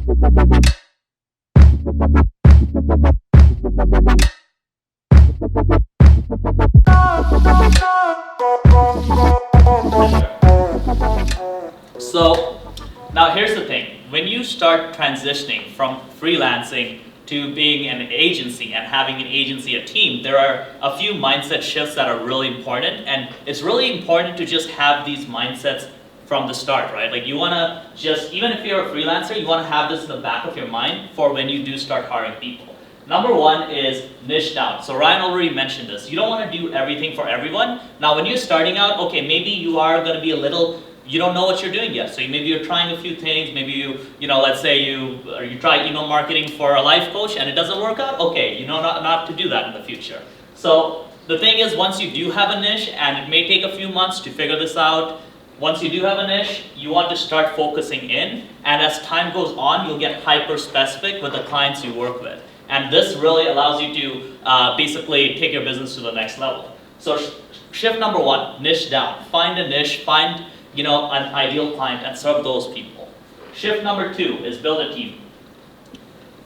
So now here's the thing. When you start transitioning from freelancing to being an agency and having an agency, a team, there are a few mindset shifts that are really important, and it's really important to just have these mindsets from the start, right? Like you wanna just, even if you're a freelancer, you wanna have this in the back of your mind for when you do start hiring people. Number one is niche down. So Ryan already mentioned this. You don't wanna do everything for everyone. Now when you're starting out, okay, maybe you are gonna be a little, you don't know what you're doing yet. So maybe you're trying a few things. Maybe you know, let's say you try email marketing for a life coach and it doesn't work out. Okay, you know not to do that in the future. So the thing is, once you do have a niche, and it may take a few months to figure this out, once you do have a niche, you want to start focusing in, and as time goes on, you'll get hyper specific with the clients you work with. And this really allows you to basically take your business to the next level. So shift number one, niche down. Find a niche, find an ideal client and serve those people. Shift number two is build a team.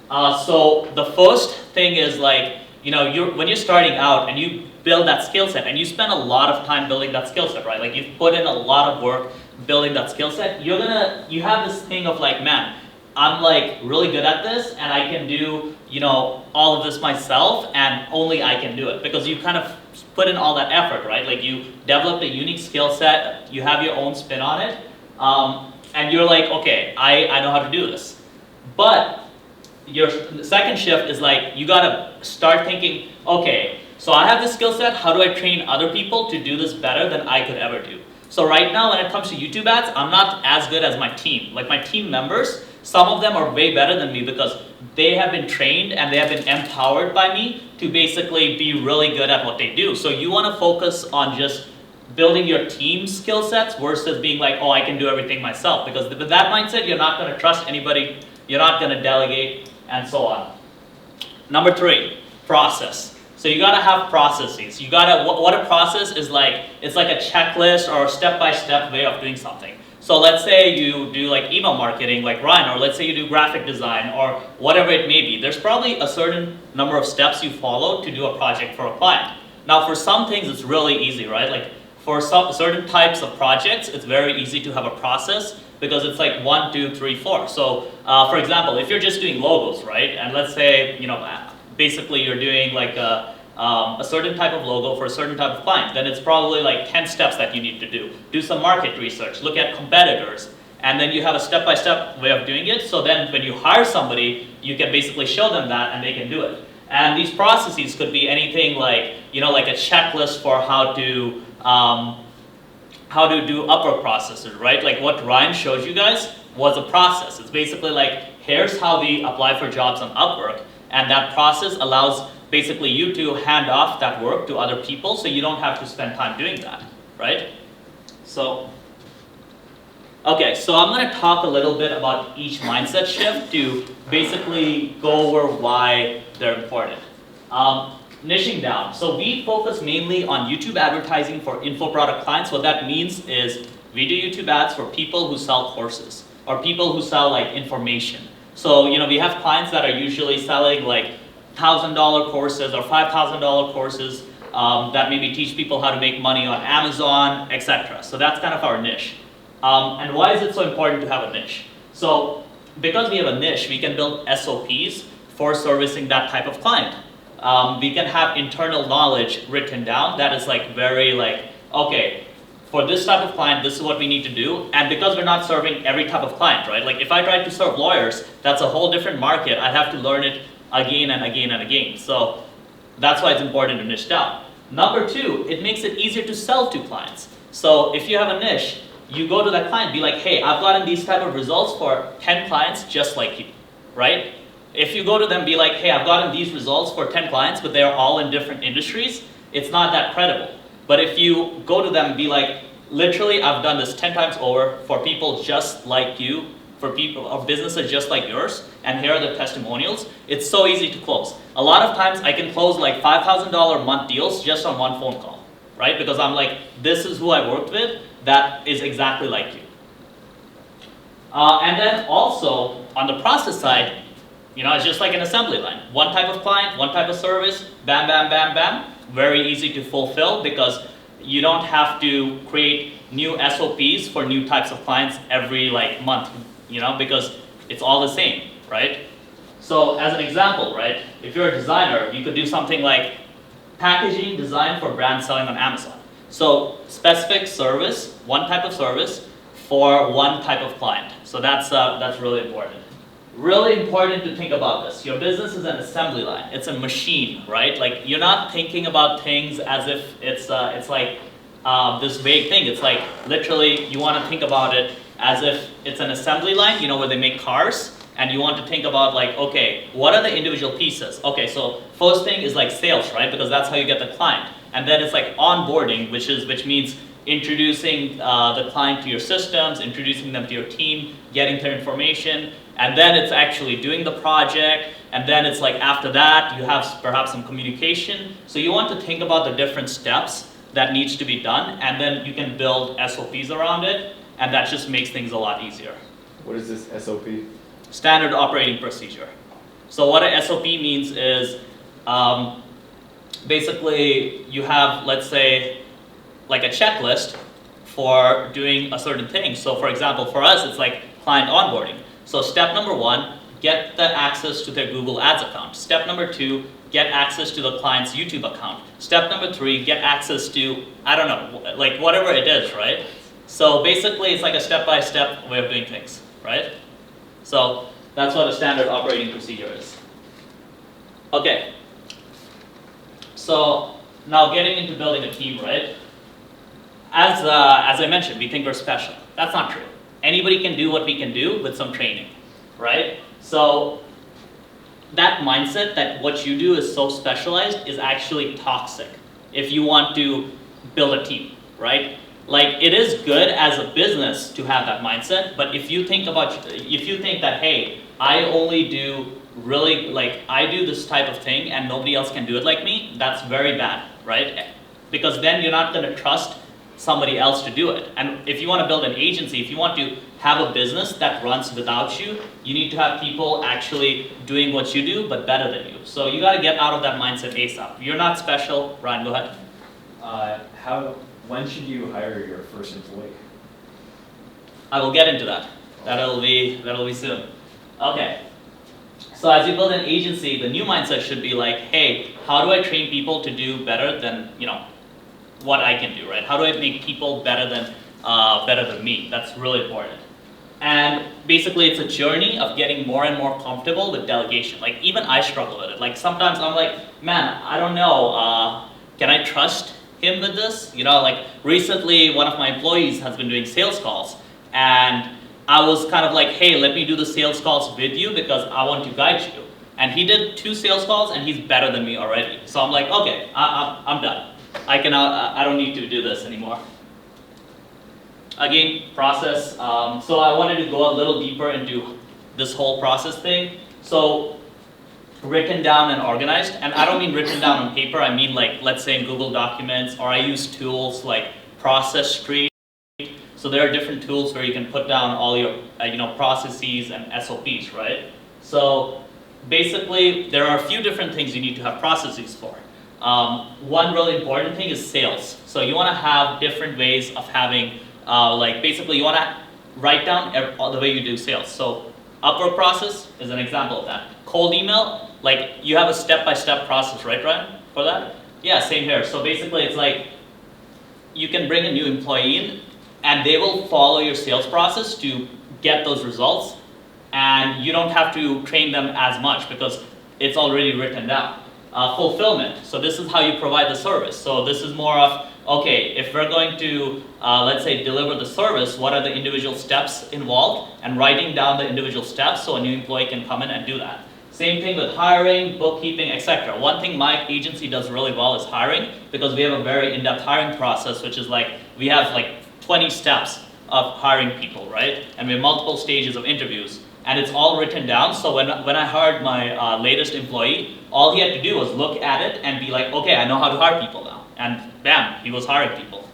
So the first thing is like, when you're starting out and you build that skill set and you spend a lot of time building that skill set, right? Like you've put in a lot of work building that skill set, you have this thing of like, man, I'm like really good at this and I can do, all of this myself and only I can do it, because you kind of put in all that effort, right? Like you developed a unique skill set, you have your own spin on it, and you're like, okay, I know how to do this. But your second shift is like, you gotta start thinking, okay, so I have this skill set, how do I train other people to do this better than I could ever do? So right now when it comes to YouTube ads, I'm not as good as my team. Like my team members, some of them are way better than me because they have been trained and they have been empowered by me to basically be really good at what they do. So you want to focus on just building your team skill sets versus being like, oh, I can do everything myself. Because with that mindset, you're not going to trust anybody, you're not going to delegate, and so on. Number three, process. So you gotta have processes. You gotta, what a process is like, it's like a checklist or a step-by-step way of doing something. So let's say you do like email marketing like Ryan, or let's say you do graphic design or whatever it may be. There's probably a certain number of steps you follow to do a project for a client. Now for some things it's really easy, right? Like for some certain types of projects, it's very easy to have a process because it's like 1, 2, 3, 4. So for example, if you're just doing logos, right? And let's say, basically you're doing like a certain type of logo for a certain type of client, then it's probably like 10 steps that you need to do. Do some market research, look at competitors, and then you have a step-by-step way of doing it. So then when you hire somebody, you can basically show them that and they can do it. And these processes could be anything like, like a checklist for how to do Upwork processes, right? Like what Ryan showed you guys was a process. It's basically like, here's how we apply for jobs on Upwork, and that process allows basically you to hand off that work to other people so you don't have to spend time doing that, right? So, okay, so I'm gonna talk a little bit about each mindset shift to basically go over why they're important. Niching down. So we focus mainly on YouTube advertising for info product clients. What that means is we do YouTube ads for people who sell courses or people who sell like information. So, we have clients that are usually selling like $1,000 courses or $5,000 courses that maybe teach people how to make money on Amazon, etc. So that's kind of our niche. And why is it so important to have a niche? So because we have a niche, we can build SOPs for servicing that type of client. We can have internal knowledge written down that is like very like, okay, for this type of client, this is what we need to do. And because we're not serving every type of client, right? Like if I tried to serve lawyers, that's a whole different market. I'd have to learn it again and again and again. So that's why it's important to niche down. Number two, it makes it easier to sell to clients. So if you have a niche, you go to that client, be like, hey, I've gotten these type of results for 10 clients just like you, right? If you go to them, be like, hey, I've gotten these results for 10 clients, but they're all in different industries, it's not that credible. But if you go to them and be like, literally, I've done this 10 times over for people just like you, for people of businesses just like yours, and here are the testimonials, it's so easy to close. A lot of times I can close like $5,000 a month deals just on one phone call, right? Because I'm like, this is who I worked with, that is exactly like you. And then also on the process side, it's just like an assembly line. One type of client, one type of service, bam, bam, bam, bam. Very easy to fulfill because you don't have to create new SOPs for new types of clients every month, because it's all the same, right? So as an example, right, if you're a designer, you could do something like packaging design for brand selling on Amazon. So specific service, one type of service for one type of client. So that's really important. Really important to think about this. Your business is an assembly line. It's a machine, right? Like you're not thinking about things as if it's like this vague thing. It's like literally you want to think about it as if it's an assembly line, where they make cars, and you want to think about okay, what are the individual pieces? Okay, so first thing is like sales, right? Because that's how you get the client. And then it's like onboarding, which means introducing the client to your systems, introducing them to your team, getting their information, and then it's actually doing the project, and then it's like after that you have perhaps some communication. So you want to think about the different steps that needs to be done, and then you can build SOPs around it, and that just makes things a lot easier. What is this SOP? Standard operating procedure. So what a SOP means is basically you have, let's say, like a checklist for doing a certain thing. So for example, for us, it's like client onboarding. So step number 1, get the access to their Google Ads account. Step number 2, get access to the client's YouTube account. Step number 3, get access to, I don't know, like whatever it is, right? So basically it's like a step-by-step way of doing things, right? So that's what a standard operating procedure is. Okay. So now getting into building a team, right? As I mentioned, we think we're special. That's not true. Anybody can do what we can do with some training, right? So that mindset that what you do is so specialized is actually toxic if you want to build a team, right? Like it is good as a business to have that mindset, but if you think that, hey, I only do I do this type of thing and nobody else can do it like me, that's very bad, right? Because then you're not going to trust somebody else to do it. And if you want to build an agency, if you want to have a business that runs without you, you need to have people actually doing what you do, but better than you. So you got to get out of that mindset ASAP. You're not special. Ryan, go ahead. When should you hire your first employee? I will get into that. That'll be soon. Okay. So as you build an agency, the new mindset should be like, hey, how do I train people to do better than what I can do, right? How do I make people better than me? That's really important. And basically, it's a journey of getting more and more comfortable with delegation. Like even I struggle with it. Like sometimes I'm like, man, I don't know. Can I trust him with this? Like recently, one of my employees has been doing sales calls, and I was kind of like, hey, let me do the sales calls with you because I want to guide you. And he did 2 sales calls, and he's better than me already. So I'm like, okay, I'm done. I don't need to do this anymore. Again, process. So I wanted to go a little deeper into this whole process thing. So written down and organized, and I don't mean written down on paper. I mean like, let's say in Google Documents, or I use tools like Process Street. So there are different tools where you can put down all your processes and SOPs, right? So basically, there are a few different things you need to have processes for. One really important thing is sales. So you want to have different ways of having, basically you want to write down the way you do sales. So Upwork process is an example of that. Cold email, like you have a step-by-step process, right, Ryan, for that? Yeah, same here. So basically it's like you can bring a new employee in and they will follow your sales process to get those results, and you don't have to train them as much because it's already written down. Fulfillment, so this is how you provide the service. So this is more of, okay, if we're going to, let's say, deliver the service, what are the individual steps involved, and writing down the individual steps so a new employee can come in and do that. Same thing with hiring, bookkeeping, etc. One thing my agency does really well is hiring, because we have a very in-depth hiring process, which is like, we have like 20 steps of hiring people, right? And we have multiple stages of interviews. And it's all written down, so when I hired my latest employee, all he had to do was look at it and be like, okay, I know how to hire people now. And bam, he was hiring people.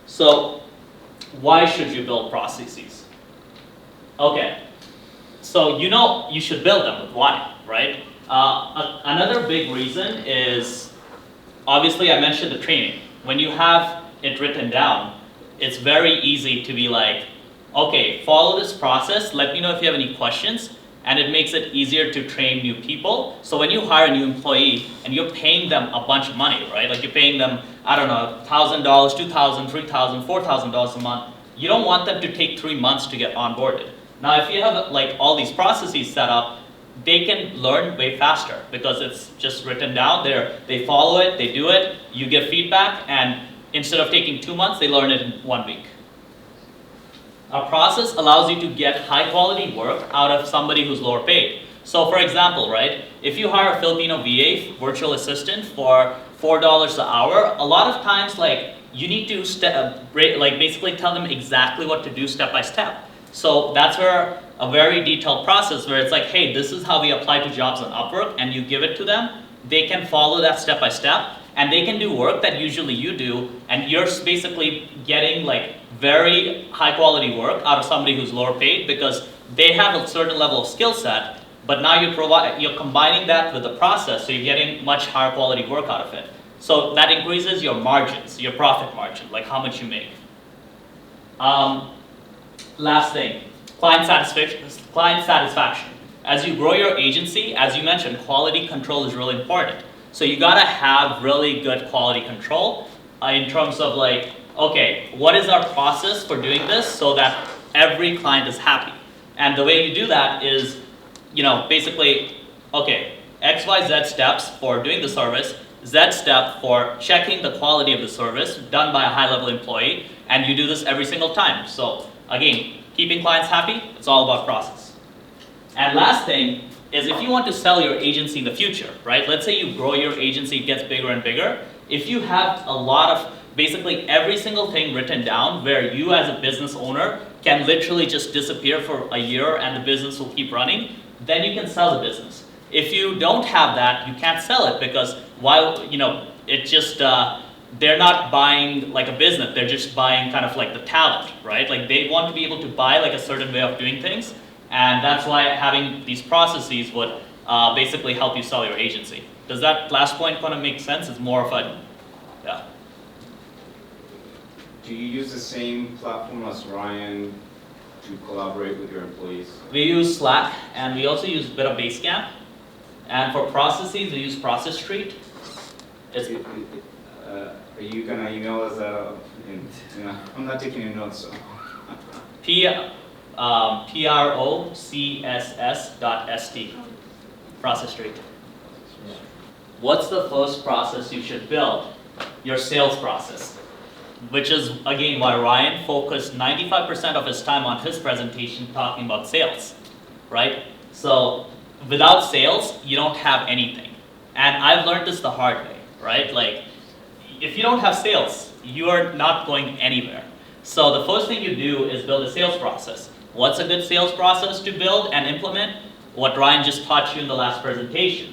So why should you build processes? Okay, so you know you should build them with why, right? Another big reason is, obviously I mentioned the training. When you have it written down, it's very easy to be like, okay, follow this process, let me know if you have any questions, and it makes it easier to train new people. So when you hire a new employee and you're paying them a bunch of money, right? Like you're paying them, I don't know, $1,000, $2,000, $3,000, $4,000 a month, you don't want them to take 3 months to get onboarded. Now if you have like all these processes set up, they can learn way faster because it's just written down there. They follow it, they do it, you give feedback, and instead of taking 2 months, they learn it in 1 week. Our process allows you to get high quality work out of somebody who's lower paid. So for example, right, if you hire a Filipino VA, virtual assistant, for $4 an hour, a lot of times like you need to basically tell them exactly what to do step by step. So that's where a very detailed process where it's like, hey, this is how we apply to jobs on Upwork, and you give it to them. They can follow that step by step, and they can do work that usually you do, and you're basically getting like very high quality work out of somebody who's lower paid because they have a certain level of skill set, but now you're combining that with the process, so you're getting much higher quality work out of it. So that increases your margins, your profit margin, like how much you make. Last thing, client satisfaction. As you grow your agency, as you mentioned, quality control is really important. So you gotta have really good quality control in terms of like, okay, what is our process for doing this so that every client is happy? And the way you do that is, basically, okay, X, Y, Z steps for doing the service, Z step for checking the quality of the service done by a high-level employee, and you do this every single time. So again, keeping clients happy, it's all about process. And last thing is if you want to sell your agency in the future, right? Let's say you grow your agency, it gets bigger and bigger. If you have a lot of basically every single thing written down where you as a business owner can literally just disappear for a year and the business will keep running, then you can sell the business. If you don't have that, you can't sell it because they're not buying like a business, they're just buying kind of like the talent, right? Like they want to be able to buy like a certain way of doing things, and that's why having these processes would basically help you sell your agency. Does that last point kind of make sense? It's more of a, yeah. Do you use the same platform as Ryan to collaborate with your employees? We use Slack, and we also use a bit of Basecamp. And for processes, we use Process Street. Are you gonna email us that? I'm not taking any notes, so. procss.st. Process Street. What's the first process you should build? Your sales process. Which is, again, why Ryan focused 95% of his time on his presentation talking about sales, right? So without sales, you don't have anything. And I've learned this the hard way, right? Like, if you don't have sales, you are not going anywhere. So the first thing you do is build a sales process. What's a good sales process to build and implement? What Ryan just taught you in the last presentation.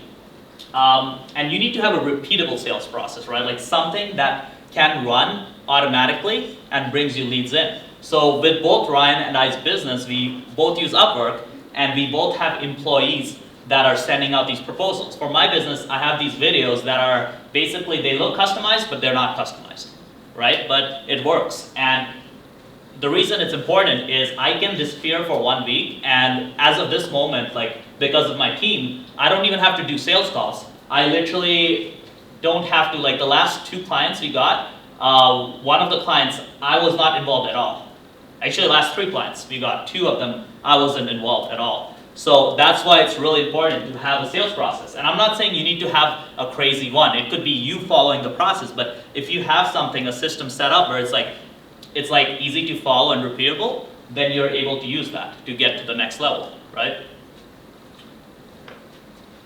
And you need to have a repeatable sales process, right? Like something that can run automatically and brings you leads in. So with both Ryan and I's business, we both use Upwork, and we both have employees that are sending out these proposals. For my business, I have these videos that are basically, they look customized, but they're not customized, right? But it works. And the reason it's important is I can disappear for 1 week, and as of this moment, like because of my team, I don't even have to do sales calls. I literally don't have to, like the last 2 clients we got, one of the clients, I was not involved at all. Actually, the last 3 clients we got, 2 of them, I wasn't involved at all. So that's why it's really important to have a sales process. And I'm not saying you need to have a crazy one. It could be you following the process, but if you have something, a system set up where it's like easy to follow and repeatable, then you're able to use that to get to the next level, right?